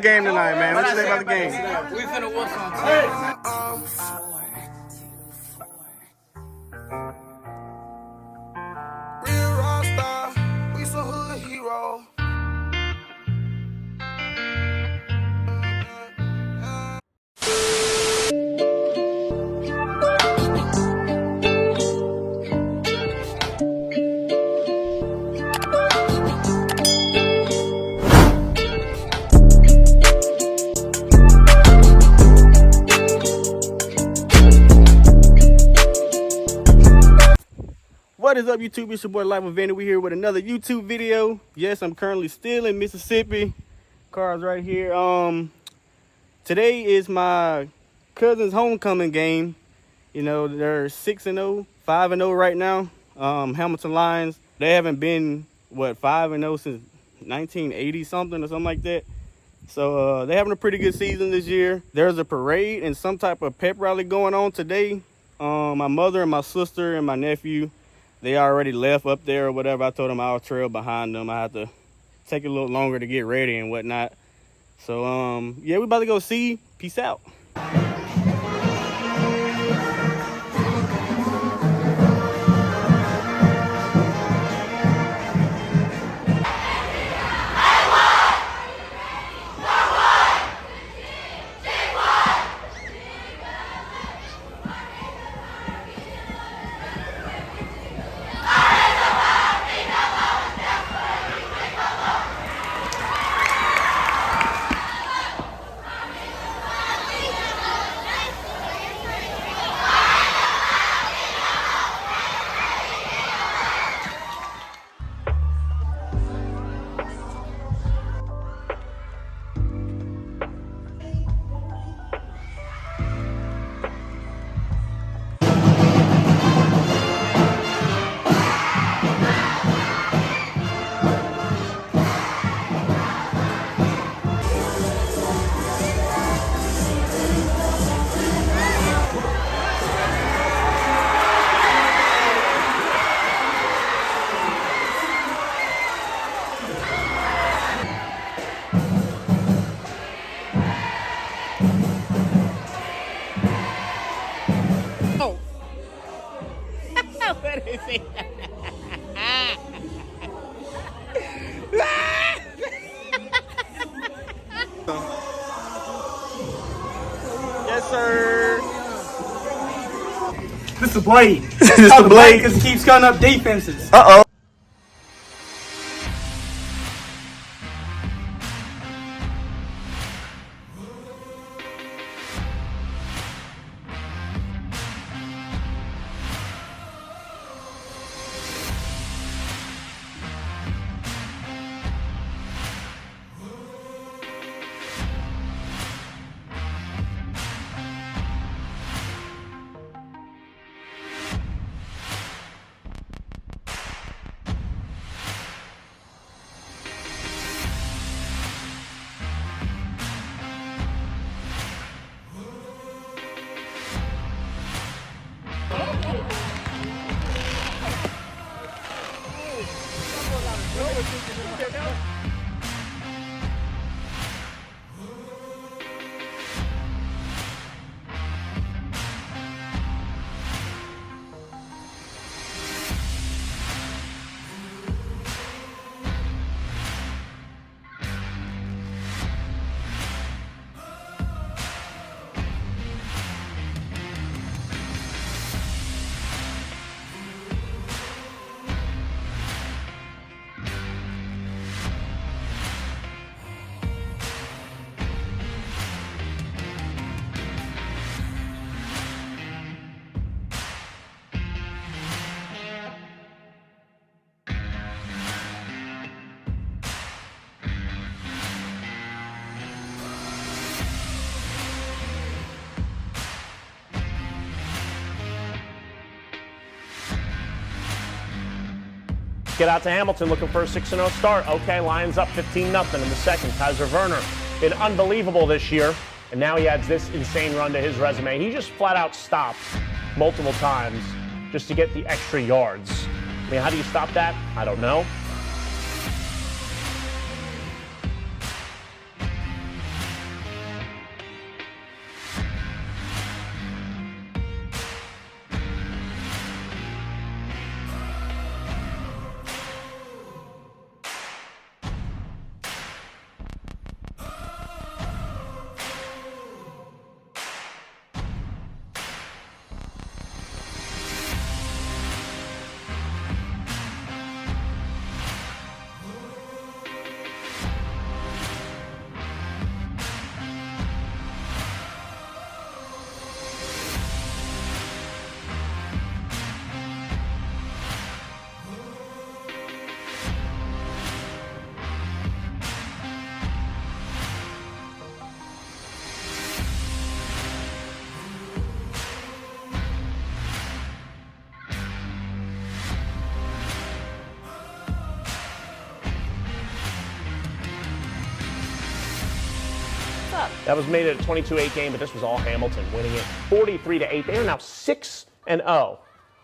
Game tonight, man. What you think about the game? We finna whoop some. Real rock star, we some hood hero. What is up, YouTube? It's your boy Live with Vanny. We here with another YouTube video. Yes, I'm currently still in Mississippi. Car's right here. Today is my cousin's homecoming game. You know, they're 6-0, 5-0 right now. Hamilton Lions. They haven't been 5-0 since 1980 something or something like that. So they're having a pretty good season this year. There's a parade and some type of pep rally going on today. My mother and my sister and my nephew, they already left up there or whatever. I told them I'll trail behind them. I have to take a little longer to get ready and whatnot. So yeah, we about to go see. Peace out. What is it? Yes, sir. This is the blade. This is the blade because it keeps cutting up defenses. Uh-oh. Get out to Hamilton looking for a 6-0 start. Okay, Lions up 15-0 in the second. Kaiser Werner been unbelievable this year, and now he adds this insane run to his resume. He just flat out stops multiple times just to get the extra yards. I mean, how do you stop that? I don't know. up. That was made at a 22-8 game, but this was all Hamilton winning it 43-8. They are now 6-0